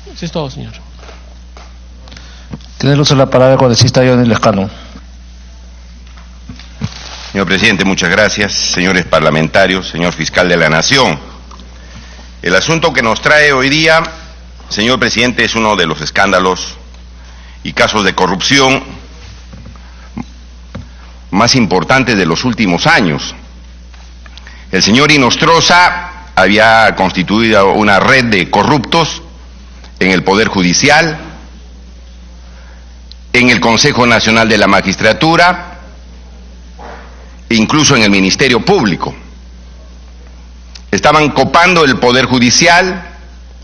Eso es todo, señor. Tiene el uso de la palabra el congresista Johnny Lescano. Señor presidente, muchas gracias. Señores parlamentarios, señor fiscal de la Nación. El asunto que nos trae hoy día, señor presidente, es uno de los escándalos y casos de corrupción más importantes de los últimos años. El señor Inostroza había constituido una red de corruptos en el Poder Judicial, en el Consejo Nacional de la Magistratura, incluso en el Ministerio Público. Estaban copando el Poder Judicial,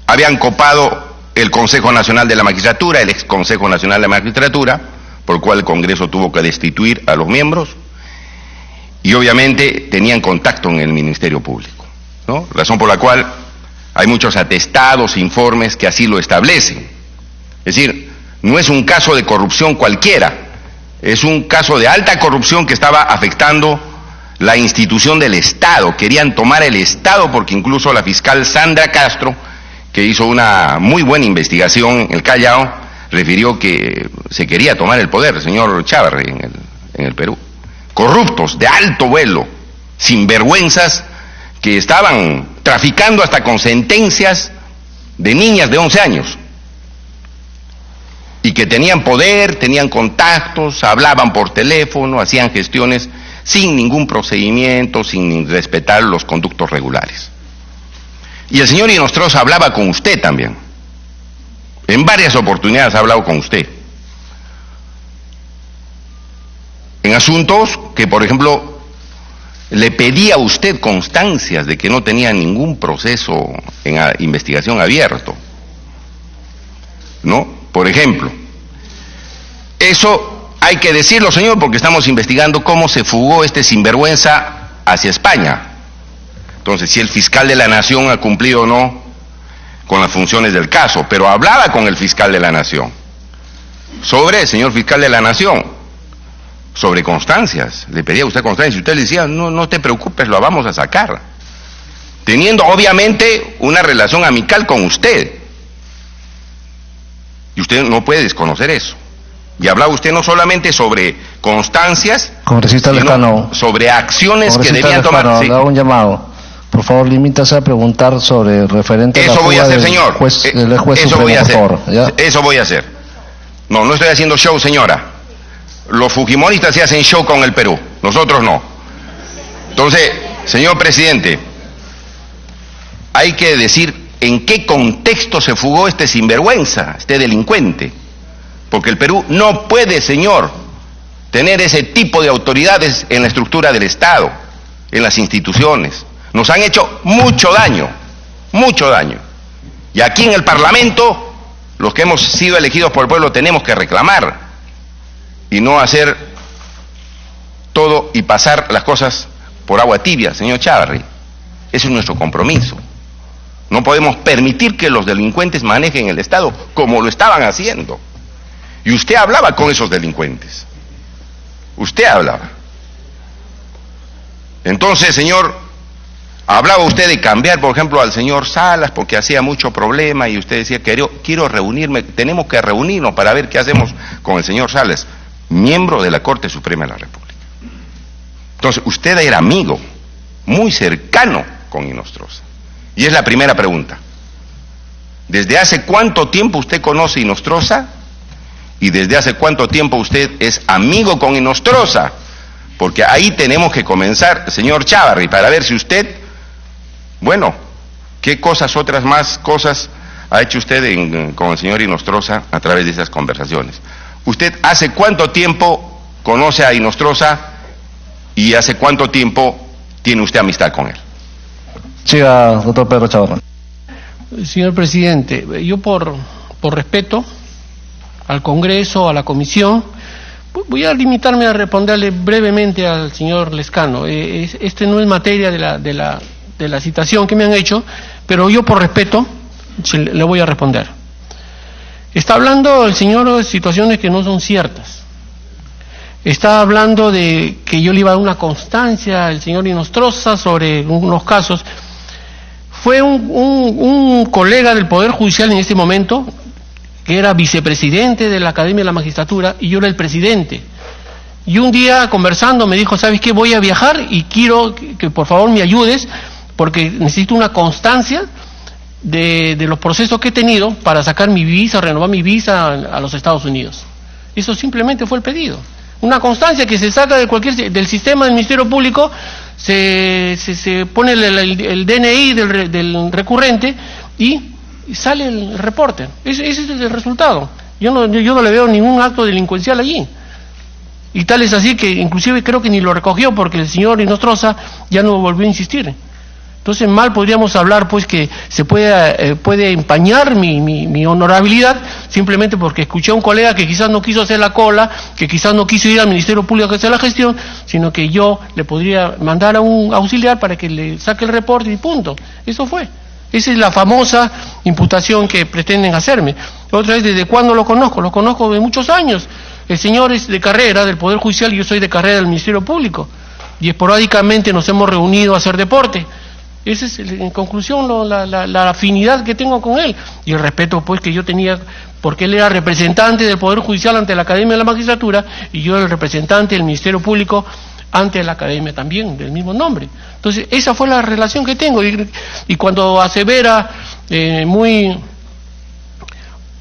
habían copado el Consejo Nacional de la Magistratura, el ex Consejo Nacional de la Magistratura, por el cual el Congreso tuvo que destituir a los miembros, y obviamente tenían contacto en el Ministerio Público, ¿no? Razón por la cual hay muchos atestados, informes que así lo establecen. Es decir, no es un caso de corrupción cualquiera, es un caso de alta corrupción que estaba afectando la institución del Estado. Querían tomar el Estado porque incluso la fiscal Sandra Castro, que hizo una muy buena investigación en el Callao, refirió que se quería tomar el poder, el señor Chávarri, en el Perú. Corruptos de alto vuelo, sinvergüenzas, que estaban traficando hasta con sentencias de niñas de 11 años. Y que tenían poder, tenían contactos, hablaban por teléfono, hacían gestiones sin ningún procedimiento, sin respetar los conductos regulares. Y el señor Inostroza hablaba con usted también. En varias oportunidades ha hablado con usted. En asuntos que, por ejemplo, le pedía a usted constancias de que no tenía ningún proceso en investigación abierto, ¿no? Por ejemplo, eso hay que decirlo, señor, porque estamos investigando cómo se fugó este sinvergüenza hacia España. Entonces, si el fiscal de la Nación ha cumplido o no con las funciones del caso, pero hablaba con el fiscal de la Nación sobre, señor fiscal de la Nación, sobre constancias. Le pedía a usted constancias y usted le decía, no te preocupes, lo vamos a sacar, teniendo obviamente una relación amical con usted. Y usted no puede desconocer eso. Y hablaba usted no solamente sobre constancias, congresista Lescano, sobre acciones que debían tomar. Sí. Le hago un llamado. Por favor, limítase a preguntar sobre referente eso a la voy a hacer, señor. Juez eso Supremo, voy a hacer. por favor, ¿ya? Eso voy a hacer. No estoy haciendo show, señora. Los fujimoristas se hacen show con el Perú, nosotros no. Entonces, señor presidente, hay que decir en qué contexto se fugó este sinvergüenza, este delincuente. Porque el Perú no puede, señor, tener ese tipo de autoridades en la estructura del Estado, en las instituciones. Nos han hecho mucho daño, mucho daño. Y aquí en el Parlamento, los que hemos sido elegidos por el pueblo tenemos que reclamar y no hacer todo y pasar las cosas por agua tibia, señor Chávarri. Ese es nuestro compromiso. No podemos permitir que los delincuentes manejen el Estado como lo estaban haciendo. Y usted hablaba con esos delincuentes. Usted hablaba. Entonces, señor, hablaba usted de cambiar, por ejemplo, al señor Salas porque hacía mucho problema y usted decía, quiero reunirme, tenemos que reunirnos para ver qué hacemos con el señor Salas, miembro de la Corte Suprema de la República. Entonces, usted era amigo, muy cercano con Inostroza. Y es la primera pregunta. ¿Desde hace cuánto tiempo usted conoce a Inostroza? ¿Y desde hace cuánto tiempo usted es amigo con Inostroza? Porque ahí tenemos que comenzar, señor Chávarri, para ver si usted, bueno, qué cosas, otras más cosas ha hecho usted con el señor Inostroza a través de esas conversaciones. ¿Usted hace cuánto tiempo conoce a Inostroza y hace cuánto tiempo tiene usted amistad con él? Siga, doctor Pedro Chávarri. Señor presidente, yo por respeto al Congreso, a la Comisión, voy a limitarme a responderle brevemente al señor Lescano. Este no es materia de la citación que me han hecho, pero yo por respeto le voy a responder. Está hablando el señor de situaciones que no son ciertas. Está hablando de que yo le iba a dar una constancia al señor Inostroza sobre unos casos. fue un colega del Poder Judicial en este momento, que era vicepresidente de la Academia de la Magistratura, y yo era el presidente. Y un día conversando me dijo, ¿sabes qué? Voy a viajar y quiero que por favor me ayudes, porque necesito una constancia de los procesos que he tenido para sacar mi visa, renovar mi visa a los Estados Unidos. Eso simplemente fue el pedido. Una constancia que se saca del sistema del Ministerio Público, se pone el DNI del recurrente y sale el reporte. Ese es el resultado. Yo no le veo ningún acto delincuencial allí. Y tal es así que inclusive creo que ni lo recogió, porque el señor Inostroza ya no volvió a insistir. Entonces mal podríamos hablar pues que se puede empañar mi honorabilidad simplemente porque escuché a un colega que quizás no quiso hacer la cola, que quizás no quiso ir al Ministerio Público a hacer la gestión, sino que yo le podría mandar a un auxiliar para que le saque el reporte y punto. Eso fue. Esa es la famosa imputación que pretenden hacerme. Otra vez, ¿desde cuándo lo conozco? Lo conozco de muchos años. El señor es de carrera del Poder Judicial y yo soy de carrera del Ministerio Público. Y esporádicamente nos hemos reunido a hacer deporte. Esa es, en conclusión, la afinidad que tengo con él. Y el respeto pues que yo tenía, porque él era representante del Poder Judicial ante la Academia de la Magistratura y yo el representante del Ministerio Público ante la Academia también, del mismo nombre. Entonces, esa fue la relación que tengo. Y cuando asevera muy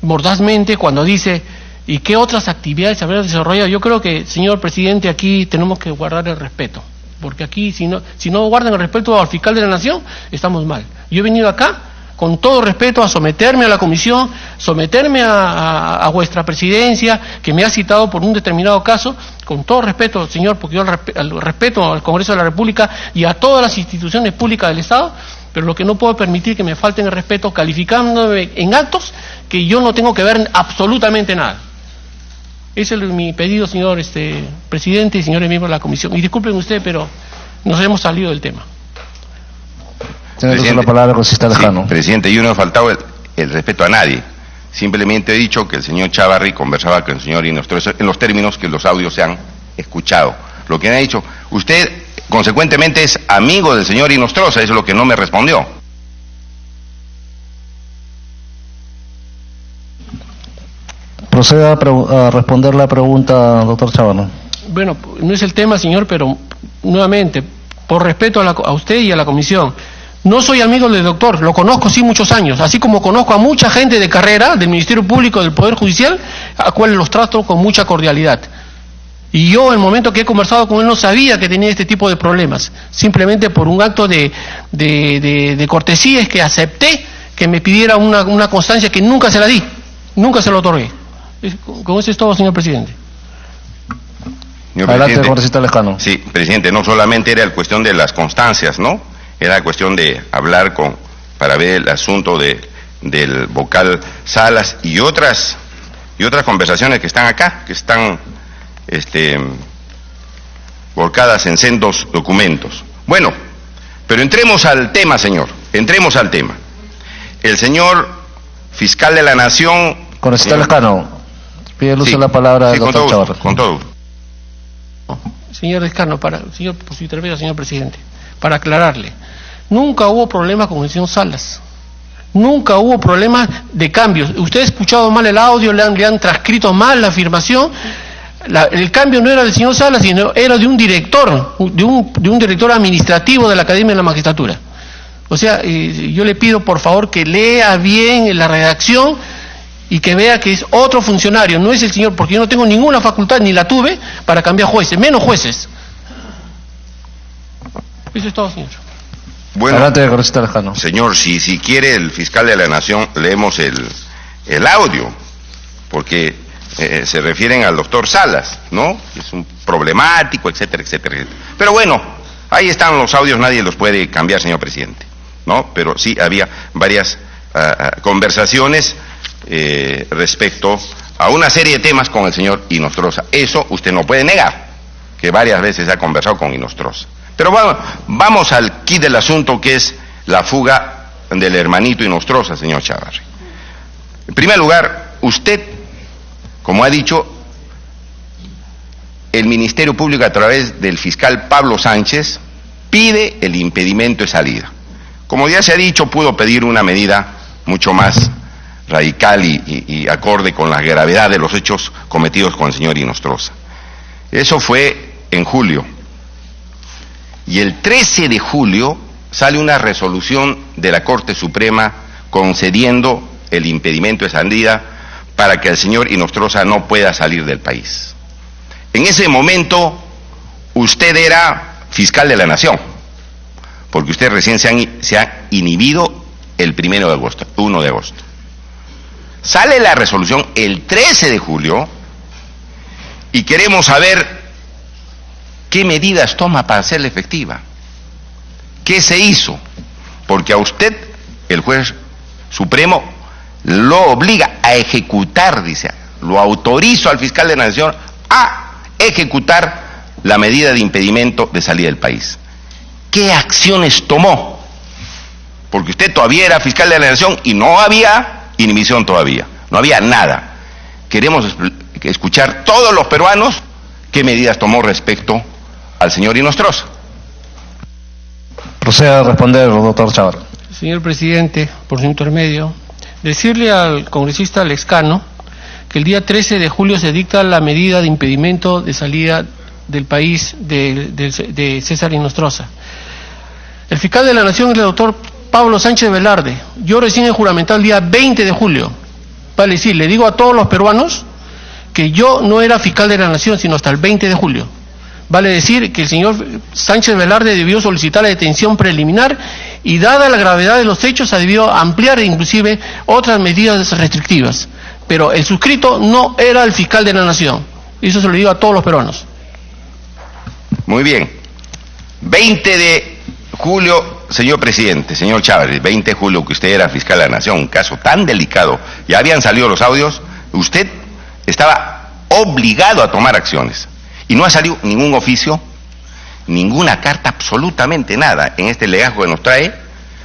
mordazmente, cuando dice, ¿y qué otras actividades habrá desarrollado? Yo creo que, señor presidente, aquí tenemos que guardar el respeto. Porque aquí, si no guardan el respeto al fiscal de la Nación, estamos mal. Yo he venido acá, con todo respeto, a someterme a la comisión, someterme a vuestra presidencia, que me ha citado por un determinado caso, con todo respeto, señor, porque yo respeto al Congreso de la República y a todas las instituciones públicas del Estado, pero lo que no puedo permitir que me falten el respeto calificándome en actos que yo no tengo que ver absolutamente nada. Ese es mi pedido, señor presidente y señores miembros de la comisión. Y disculpen usted, pero nos hemos salido del tema. Tiene la palabra, congresista Lejano. Sí, presidente, yo no he faltado el respeto a nadie. Simplemente he dicho que el señor Chávarri conversaba con el señor Inostroza en los términos que los audios se han escuchado. Lo que me ha dicho, usted consecuentemente es amigo del señor Inostroza, eso es lo que no me respondió. Proceda a responder la pregunta, doctor Chávarri. Bueno, no es el tema, señor, pero nuevamente, por respeto a usted y a la comisión, no soy amigo del doctor, lo conozco sí muchos años, así como conozco a mucha gente de carrera del Ministerio Público, del Poder Judicial, a cuales los trato con mucha cordialidad. Y yo, en el momento que he conversado con él, no sabía que tenía este tipo de problemas. Simplemente por un acto de cortesía es que acepté que me pidiera una constancia que nunca se la di, nunca se la otorgué. Con eso es todo, señor presidente. Adelante, congresista Lejano. Sí, presidente, no solamente era la cuestión de las constancias, ¿no? Era cuestión de hablar para ver el asunto del vocal Salas y otras conversaciones que están acá, que están volcadas en sendos documentos. Bueno, pero entremos al tema, señor, entremos al tema. El señor fiscal de la Nación... Congresista Lejano, pide el uso de la palabra al doctor Chávarri. Con todo. Señor Lescano, por su intervención, señor presidente, para aclararle, nunca hubo problema con el señor Salas. Nunca hubo problemas de cambios. Usted ha escuchado mal el audio, le han transcrito mal la afirmación. El cambio no era del señor Salas, sino era de un director, de un director administrativo de la Academia de la Magistratura. O sea, yo le pido por favor que lea bien la redacción y que vea que es otro funcionario, no es el señor, porque yo no tengo ninguna facultad, ni la tuve, para cambiar jueces, menos jueces. Eso es todo, señor. Bueno, adelante, congresista Lejano. Señor, si quiere el fiscal de la Nación, leemos el audio, porque se refieren al doctor Salas, ¿no? Es un problemático, etcétera, etcétera, etcétera. Pero bueno, ahí están los audios, nadie los puede cambiar, señor presidente, ¿no? Pero sí había varias conversaciones respecto a una serie de temas con el señor Inostroza. Eso usted no puede negar, que varias veces ha conversado con Inostroza. Pero vamos al quid del asunto, que es la fuga del hermanito Inostroza, señor Chávarri. En primer lugar, usted, como ha dicho, el Ministerio Público a través del fiscal Pablo Sánchez pide el impedimento de salida. como ya se ha dicho, pudo pedir una medida mucho más radical y acorde con la gravedad de los hechos cometidos con el señor Inostroza. Eso fue en julio. Y el 13 de julio sale una resolución de la Corte Suprema concediendo el impedimento de salida para que el señor Inostroza no pueda salir del país. En ese momento, usted era fiscal de la Nación, porque usted recién se ha inhibido el 1 de agosto. Sale la resolución el 13 de julio y queremos saber qué medidas toma para hacerla efectiva. ¿Qué se hizo? Porque a usted, el juez supremo, lo obliga a ejecutar, dice, lo autorizo al fiscal de la Nación a ejecutar la medida de impedimento de salida del país. ¿Qué acciones tomó? Porque usted todavía era fiscal de la Nación y no había inhibición todavía, no había nada. Queremos escuchar todos los peruanos qué medidas tomó respecto al señor Inostroza. Proceda a responder, doctor Chávarri. Señor presidente, por su intermedio, decirle al congresista Lescano que el día 13 de julio se dicta la medida de impedimento de salida del país de César Inostroza. El fiscal de la Nación es el doctor Pablo Sánchez Velarde. Yo recién he juramentado el día 20 de julio. Vale decir, le digo a todos los peruanos que yo no era fiscal de la Nación sino hasta el 20 de julio. Vale decir que el señor Sánchez Velarde debió solicitar la detención preliminar y dada la gravedad de los hechos ha debido ampliar inclusive otras medidas restrictivas. Pero el suscrito no era el fiscal de la Nación. Eso se lo digo a todos los peruanos. Muy bien. 20 de julio, señor presidente, señor Chávarri, 20 de julio que usted era fiscal de la Nación, un caso tan delicado, ya habían salido los audios, usted estaba obligado a tomar acciones. Y no ha salido ningún oficio, ninguna carta, absolutamente nada. En este legajo que nos trae,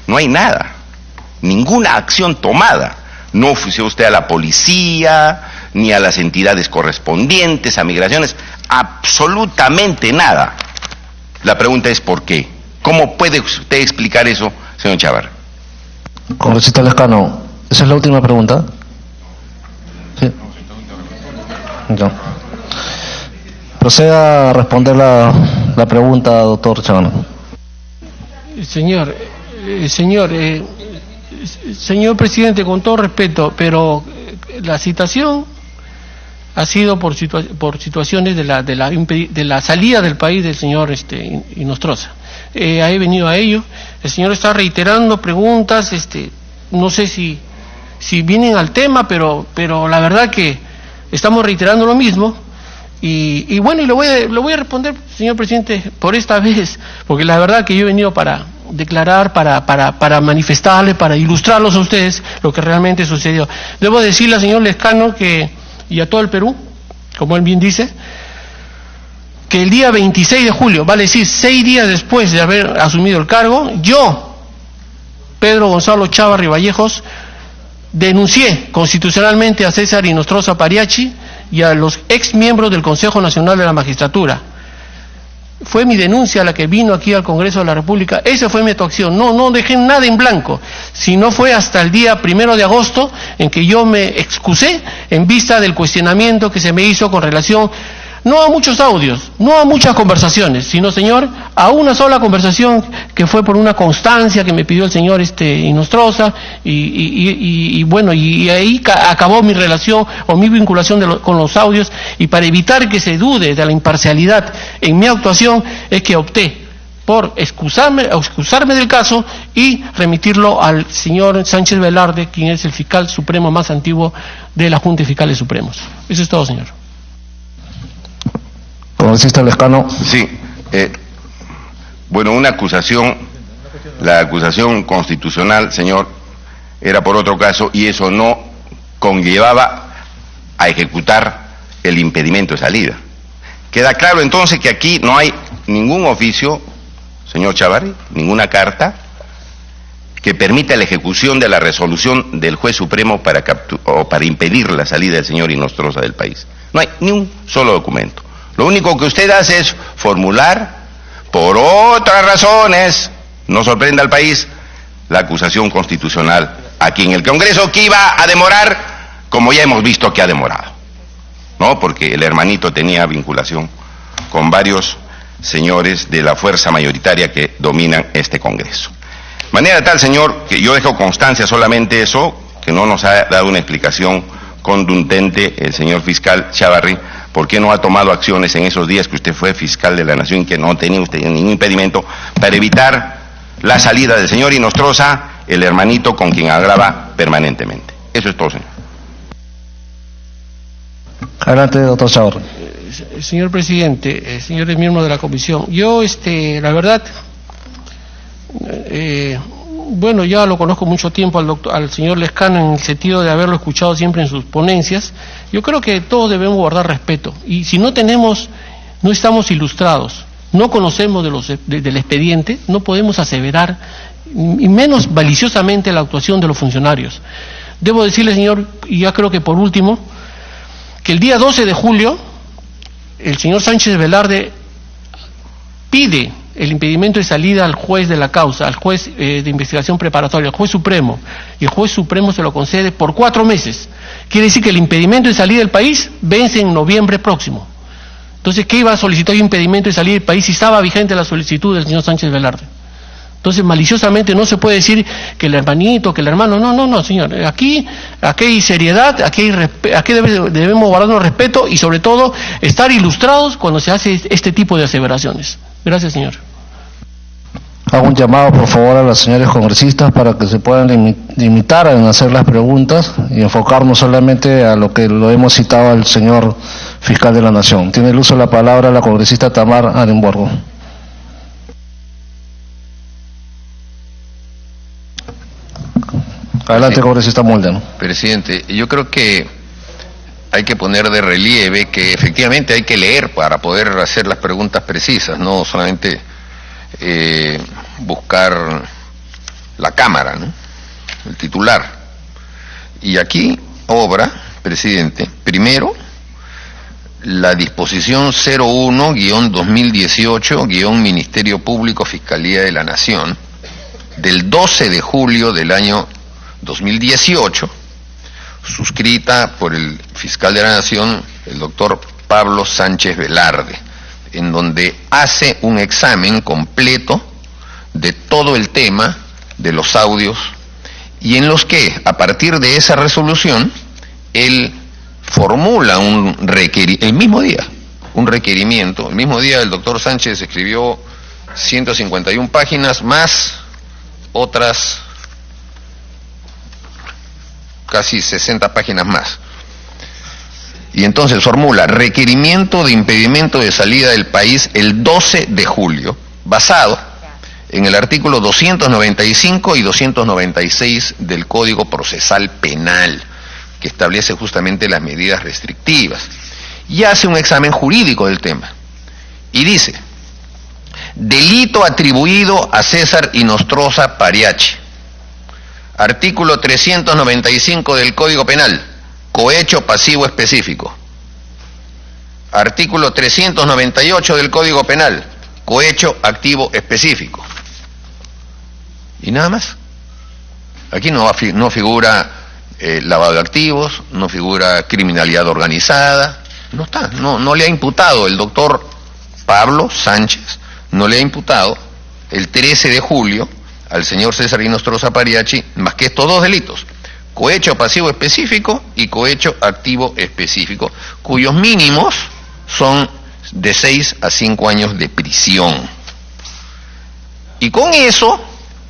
no hay nada. Ninguna acción tomada. No ofició usted a la policía, ni a las entidades correspondientes, a migraciones, absolutamente nada. La pregunta es ¿por qué? ¿Cómo puede usted explicar eso, señor Chávarri? Congresista Lescano, ¿esa es la última pregunta? Sí. No. Proceda a responder la pregunta, doctor Chávarri. Señor presidente, con todo respeto, pero la citación ha sido por situaciones de la salida del país del señor Inostroza. He venido a ello. El señor está reiterando preguntas, no sé si vienen al tema, pero la verdad que estamos reiterando lo mismo. Y bueno, y lo voy a responder, señor presidente, por esta vez, porque la verdad que yo he venido para declarar, para manifestarles, para ilustrarlos a ustedes lo que realmente sucedió. Debo decirle al señor Lescano y a todo el Perú, como él bien dice, que el día 26 de julio, vale decir 6 días después de haber asumido el cargo, yo, Pedro Gonzalo Chávarri Vallejos, denuncié constitucionalmente a César Inostroza Pariachi y a los ex miembros del Consejo Nacional de la Magistratura. Fue mi denuncia la que vino aquí al Congreso de la República, esa fue mi actuación, no dejé nada en blanco, sino fue hasta el día 1 de agosto en que yo me excusé en vista del cuestionamiento que se me hizo con relación, no a muchos audios, no a muchas conversaciones, sino, señor, a una sola conversación que fue por una constancia que me pidió el señor Inostroza y bueno, y ahí acabó mi relación o mi vinculación con los audios, y para evitar que se dude de la imparcialidad en mi actuación es que opté por excusarme del caso y remitirlo al señor Sánchez Velarde, quien es el fiscal supremo más antiguo de la Junta de Fiscales Supremos. Eso es todo, señor. Congresista Lescano. Sí. Bueno, una acusación, la acusación constitucional, señor, era por otro caso y eso no conllevaba a ejecutar el impedimento de salida. Queda claro entonces que aquí no hay ningún oficio, señor Chávarri, ninguna carta que permita la ejecución de la resolución del juez supremo para impedir la salida del señor Inostroza del país. No hay ni un solo documento. Lo único que usted hace es formular, por otras razones, no sorprenda al país, la acusación constitucional aquí en el Congreso, que iba a demorar, como ya hemos visto que ha demorado, ¿no? Porque el hermanito tenía vinculación con varios señores de la fuerza mayoritaria que dominan este Congreso. De manera tal, señor, que yo dejo constancia solamente eso, que no nos ha dado una explicación contundente el señor fiscal Chávarri, por qué no ha tomado acciones en esos días que usted fue fiscal de la Nación, que no tenía usted ningún impedimento, para evitar la salida del señor Inostroza, el hermanito con quien agrava permanentemente. Eso es todo, señor. Adelante, doctor Chávarri. Señor presidente, señores miembros de la comisión, yo, la verdad, bueno, ya lo conozco mucho tiempo al señor Lescano en el sentido de haberlo escuchado siempre en sus ponencias. Yo creo que todos debemos guardar respeto, y si no estamos ilustrados, no conocemos del expediente, no podemos aseverar, y menos maliciosamente, la actuación de los funcionarios. Debo decirle, señor, y ya creo que por último, que el día 12 de julio, el señor Sánchez Velarde pide el impedimento de salida al juez de la causa, al juez de investigación preparatoria, al juez supremo, y el juez supremo se lo concede por 4 meses. Quiere decir que el impedimento de salida del país vence en noviembre próximo. Entonces, ¿qué iba a solicitar impedimento de salida del país si estaba vigente la solicitud del señor Sánchez Velarde? Entonces, maliciosamente no se puede decir que el hermanito, que el hermano, no, señor. Aquí hay seriedad, aquí debemos guardarnos respeto y, sobre todo, estar ilustrados cuando se hace este tipo de aseveraciones. Gracias, señor. Hago un llamado, por favor, a los señores congresistas para que se puedan limitar en hacer las preguntas y enfocarnos solamente a lo que lo hemos citado al señor fiscal de la Nación. Tiene el uso de la palabra la congresista Tamar Adenborgo. Adelante, congresista Mulder. Presidente, yo creo que hay que poner de relieve que efectivamente hay que leer para poder hacer las preguntas precisas, no solamente buscar la cámara, ¿no? El titular. Y aquí obra, presidente, primero, la disposición 01-2018-Ministerio Público Fiscalía de la Nación, del 12 de julio del año 2018, suscrita por el fiscal de la Nación, el doctor Pablo Sánchez Velarde, en donde hace un examen completo de todo el tema de los audios, y en los que, a partir de esa resolución, él formula el mismo día el doctor Sánchez escribió 151 páginas, más otras casi 60 páginas más. Y entonces formula requerimiento de impedimento de salida del país el 12 de julio, basado en el artículo 295 y 296 del Código Procesal Penal, que establece justamente las medidas restrictivas, y hace un examen jurídico del tema. Y dice: delito atribuido a César Inostroza Pariachi. Artículo 395 del Código Penal, cohecho pasivo específico. Artículo 398 del Código Penal, cohecho activo específico. Y nada más. Aquí no figura lavado de activos, no figura criminalidad organizada, no está, no le ha imputado el doctor Pablo Sánchez, no le ha imputado el 13 de julio al señor César Inostroza Pariachi más que estos 2 delitos: cohecho pasivo específico y cohecho activo específico, cuyos mínimos son de 6 a 5 años de prisión. Y con eso,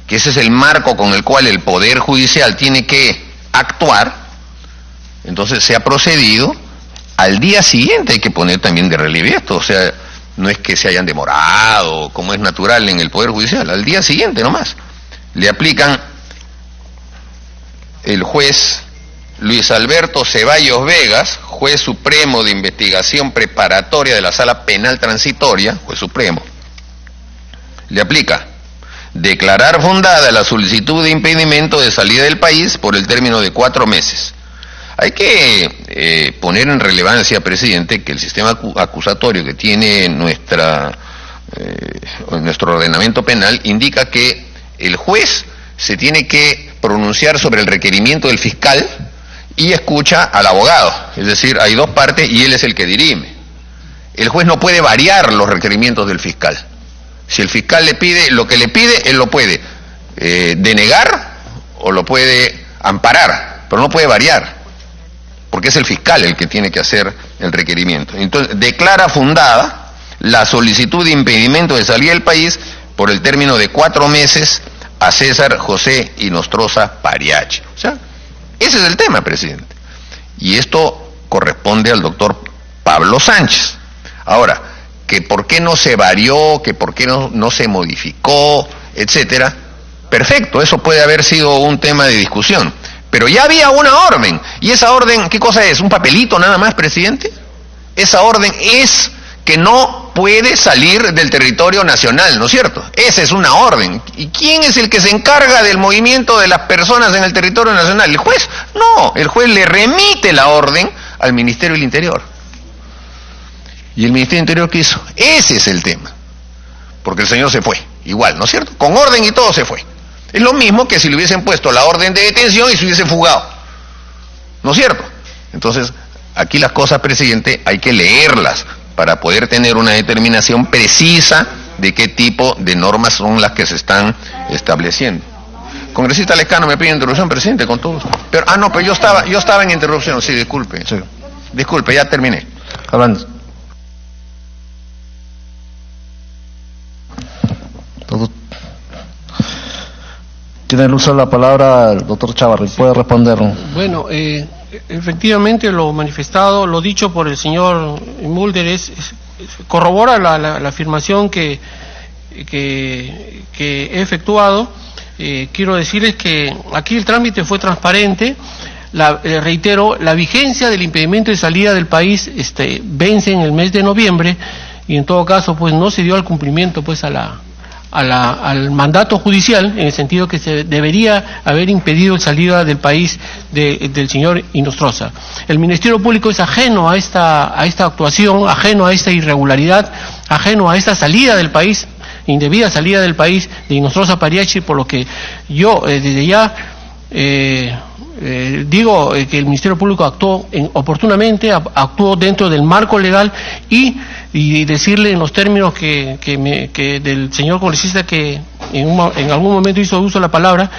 que ese es el marco con el cual el Poder Judicial tiene que actuar, entonces se ha procedido. Al día siguiente hay que poner también de relieve esto, o sea, no es que se hayan demorado, como es natural en el Poder Judicial, al día siguiente nomás le aplican el juez Luis Alberto Ceballos Vegas, juez supremo de investigación preparatoria de la Sala Penal Transitoria, juez supremo, le aplica declarar fundada la solicitud de impedimento de salida del país por el término de 4 meses. Hay que poner en relevancia, presidente, que el sistema acusatorio que tiene nuestro ordenamiento penal indica que el juez se tiene que pronunciar sobre el requerimiento del fiscal y escucha al abogado. Es decir, hay dos partes y él es el que dirime. El juez no puede variar los requerimientos del fiscal. Si el fiscal le pide lo que le pide, él lo puede denegar o lo puede amparar, pero no puede variar, porque es el fiscal el que tiene que hacer el requerimiento. Entonces, declara fundada la solicitud de impedimento de salida del país por el término de 4 meses a César José Inostroza Pariachi. O sea, ese es el tema, presidente. Y esto corresponde al doctor Pablo Sánchez. Ahora, que por qué no se varió, que por qué no se modificó, etcétera, perfecto, eso puede haber sido un tema de discusión. Pero ya había una orden, y esa orden, ¿qué cosa es? ¿Un papelito nada más, presidente? Esa orden es que no puede salir del territorio nacional, ¿no es cierto? Esa es una orden. ¿Y quién es el que se encarga del movimiento de las personas en el territorio nacional? ¿El juez? No, el juez le remite la orden al Ministerio del Interior. ¿Y el Ministerio del Interior qué hizo? Ese es el tema. Porque el señor se fue, igual, ¿no es cierto? Con orden y todo se fue. Es lo mismo que si le hubiesen puesto la orden de detención y se hubiese fugado, ¿no es cierto? Entonces, aquí las cosas, presidente, hay que leerlas para poder tener una determinación precisa de qué tipo de normas son las que se están estableciendo. Congresista Lescano, me pide interrupción, presidente, con todo. Pero, pero yo estaba en interrupción, sí, disculpe. Sí. Disculpe, ya terminé. Hablando. Tiene el uso de la palabra el doctor Chávarri, puede responder. Bueno, efectivamente lo manifestado, lo dicho por el señor Mulder corrobora la afirmación que he efectuado. Quiero decirles que aquí el trámite fue transparente. Reitero, la vigencia del impedimento de salida del país vence en el mes de noviembre y en todo caso pues no se dio al cumplimiento pues al mandato judicial, en el sentido que se debería haber impedido la salida del país del señor Inostroza. El Ministerio Público es ajeno a esta actuación, ajeno a esta irregularidad, ajeno a esta salida del país, indebida salida del país de Inostroza Pariachi, por lo que yo desde ya digo que el Ministerio Público actuó oportunamente, actuó dentro del marco legal y decirle en los términos que del señor congresista que en algún momento hizo uso de la palabra,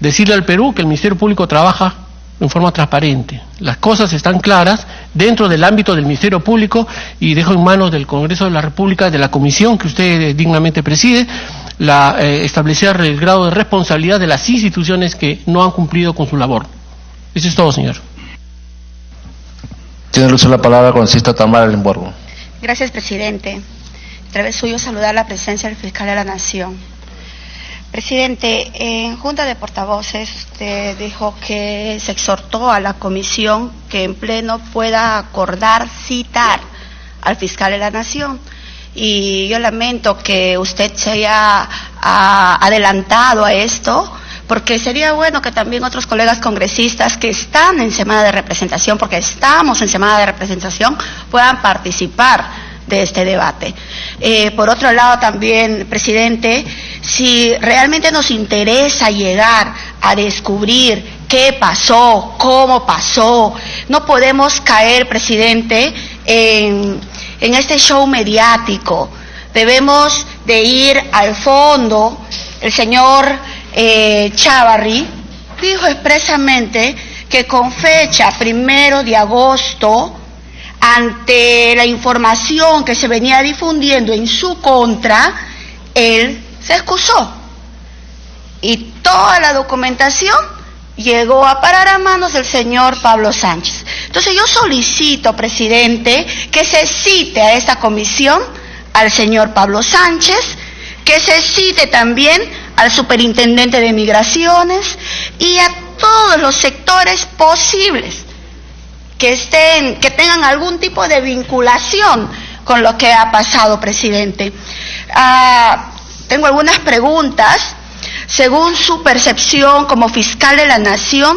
decirle al Perú que el Ministerio Público trabaja en forma transparente. Las cosas están claras dentro del ámbito del Ministerio Público y dejo en manos del Congreso de la República, de la comisión que usted dignamente preside, establecer el grado de responsabilidad de las instituciones que no han cumplido con su labor. Eso es todo, señor. Tiene el uso de la palabra el congresista Tamara Limborgo. Gracias, presidente. A través suyo saludar la presencia del fiscal de la Nación. Presidente, en Junta de Portavoces usted dijo que se exhortó a la comisión que en pleno pueda acordar citar al fiscal de la Nación. Y yo lamento que usted se haya adelantado a esto, porque sería bueno que también otros colegas congresistas que están en semana de representación, porque estamos en semana de representación, puedan participar de este debate. Por otro lado también, presidente, si realmente nos interesa llegar a descubrir qué pasó, cómo pasó, no podemos caer, presidente, en este show mediático. Debemos de ir al fondo. El señor Chávarri dijo expresamente que con fecha 1 de agosto, ante la información que se venía difundiendo en su contra, él se excusó y toda la documentación llegó a parar a manos del señor Pablo Sánchez. Entonces yo solicito, presidente, que se cite a esta comisión al señor Pablo Sánchez, que se cite también al superintendente de Migraciones y a todos los sectores posibles que tengan algún tipo de vinculación con lo que ha pasado, presidente. Tengo algunas preguntas. Según su percepción como fiscal de la Nación,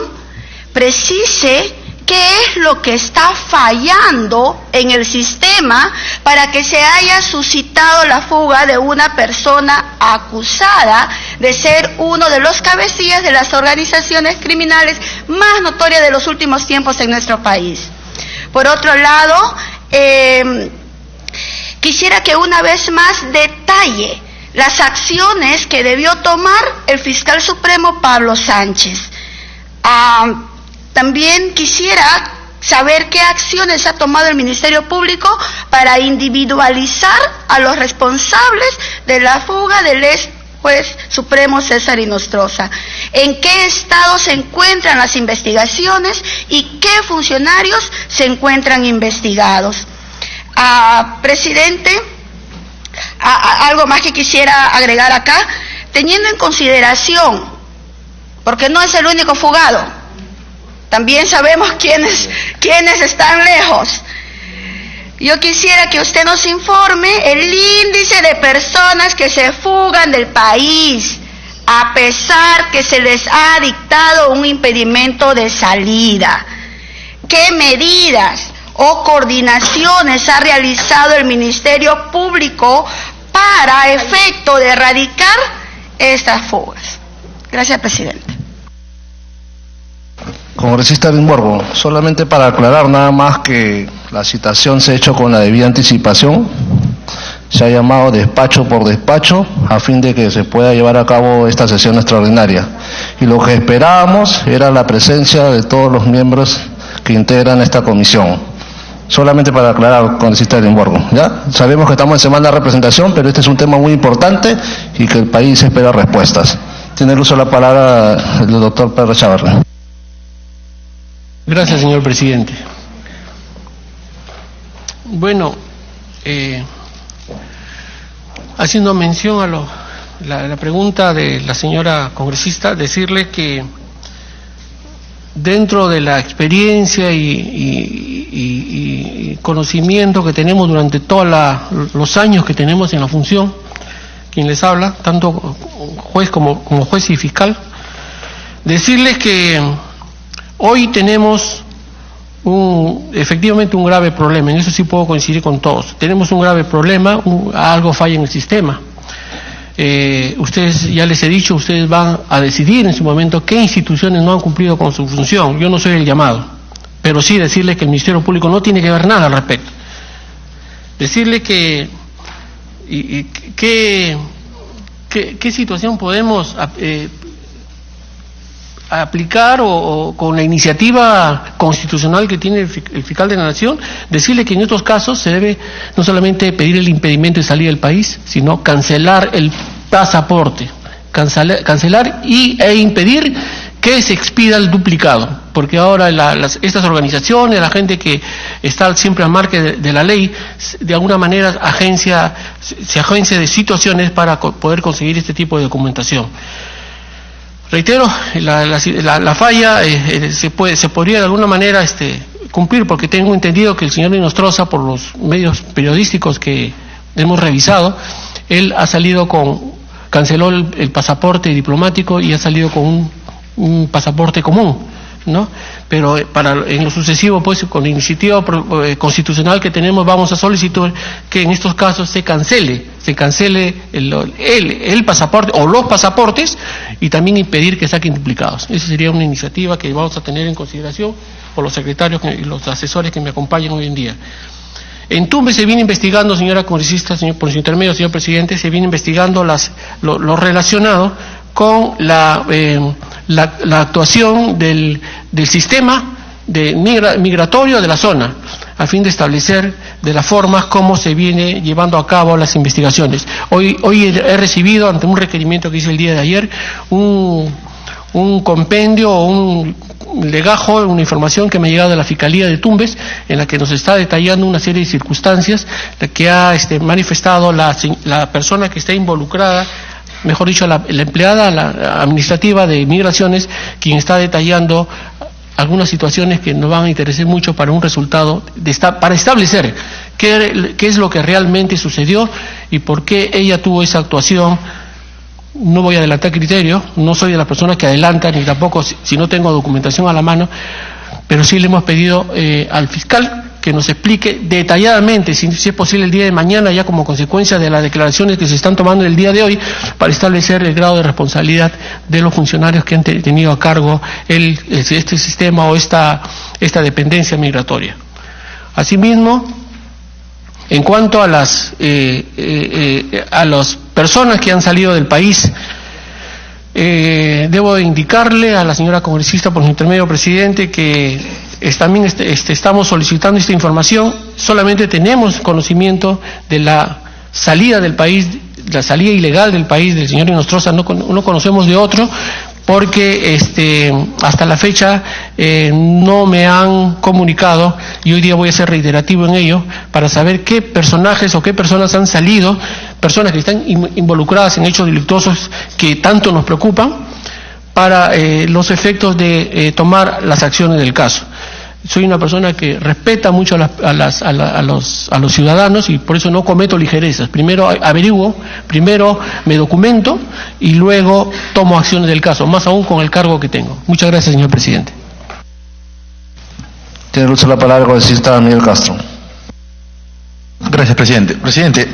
precise qué es lo que está fallando en el sistema para que se haya suscitado la fuga de una persona acusada de ser uno de los cabecillas de las organizaciones criminales más notorias de los últimos tiempos en nuestro país. Por otro lado, quisiera que una vez más detalle las acciones que debió tomar el fiscal supremo Pablo Sánchez. También quisiera saber qué acciones ha tomado el Ministerio Público para individualizar a los responsables de la fuga del ex juez supremo César Inostroza. ¿En qué estado se encuentran las investigaciones y qué funcionarios se encuentran investigados? Presidente, algo más que quisiera agregar acá, teniendo en consideración, porque no es el único fugado, también sabemos quiénes están lejos. Yo quisiera que usted nos informe el índice de personas que se fugan del país, a pesar que se les ha dictado un impedimento de salida. ¿Qué medidas o coordinaciones ha realizado el Ministerio Público para efecto de erradicar estas fugas? Gracias, presidente. Congresista Limborgo, solamente para aclarar nada más que la citación se ha hecho con la debida anticipación, se ha llamado despacho por despacho a fin de que se pueda llevar a cabo esta sesión extraordinaria. Y lo que esperábamos era la presencia de todos los miembros que integran esta comisión. Solamente para aclarar, congresista Limborgo, ¿ya? Sabemos que estamos en semana de representación, pero este es un tema muy importante y que el país espera respuestas. Tiene el uso de la palabra el doctor Pedro Chavarri. Gracias, señor presidente. Bueno, haciendo mención a la pregunta de la señora congresista, decirle que dentro de la experiencia y conocimiento que tenemos durante todos los años que tenemos en la función, quien les habla, tanto juez como juez y fiscal, decirles que hoy tenemos efectivamente un grave problema, en eso sí puedo coincidir con todos. Tenemos un grave problema, algo falla en el sistema. Ustedes, ya les he dicho, ustedes van a decidir en su momento qué instituciones no han cumplido con su función. Yo no soy el llamado, pero sí decirles que el Ministerio Público no tiene que ver nada al respecto. Decirle que qué situación podemos aplicar o con la iniciativa constitucional que tiene el fiscal de la Nación, decirle que en estos casos se debe no solamente pedir el impedimento de salir del país, sino cancelar el pasaporte, cancelar e impedir que se expida el duplicado, porque ahora estas organizaciones, la gente que está siempre al margen de la ley, de alguna manera se agencia de situaciones para poder conseguir este tipo de documentación. Reitero, la falla se podría de alguna manera cumplir, porque tengo entendido que el señor Inostroza, por los medios periodísticos que hemos revisado, él ha salido canceló el pasaporte diplomático y ha salido con un pasaporte común, ¿no? Pero en lo sucesivo, pues, con la iniciativa constitucional que tenemos, vamos a solicitar que en estos casos se cancele el pasaporte o los pasaportes, y también impedir que saquen duplicados. Esa sería una iniciativa que vamos a tener en consideración por los secretarios y los asesores que me acompañan hoy en día. En Tumbes se viene investigando, señora congresista, por su intermedio, señor presidente, se viene investigando lo relacionado con la actuación del sistema migratorio de la zona, a fin de establecer de las formas como se viene llevando a cabo las investigaciones. Hoy he recibido, ante un requerimiento que hice el día de ayer, un compendio o un legajo, una información que me ha llegado de la Fiscalía de Tumbes, en la que nos está detallando una serie de circunstancias que ha manifestado la persona que está involucrada, mejor dicho, la empleada administrativa de Migraciones, quien está detallando algunas situaciones que nos van a interesar mucho para un resultado, para establecer qué es lo que realmente sucedió y por qué ella tuvo esa actuación. No voy a adelantar criterio, no soy de las personas que adelantan, ni tampoco si no tengo documentación a la mano, pero sí le hemos pedido al fiscal que nos explique detalladamente, si es posible el día de mañana, ya como consecuencia de las declaraciones que se están tomando el día de hoy, para establecer el grado de responsabilidad de los funcionarios que han tenido a cargo este sistema o esta dependencia migratoria. Asimismo, en cuanto a las personas que han salido del país, debo indicarle a la señora congresista por su intermedio, presidente, que también estamos solicitando esta información. Solamente tenemos conocimiento de la salida del país, la salida ilegal del país del señor Inostroza, no conocemos de otro, porque hasta la fecha no me han comunicado, y hoy día voy a ser reiterativo en ello, para saber qué personajes o qué personas han salido, personas que están involucradas en hechos delictuosos que tanto nos preocupan, para los efectos de tomar las acciones del caso. Soy una persona que respeta mucho a los ciudadanos y por eso no cometo ligerezas. Primero averiguo, primero me documento y luego tomo acciones del caso, más aún con el cargo que tengo. Muchas gracias, señor presidente. Tiene uso la palabra el congresista Daniel Castro. Gracias, presidente. Presidente,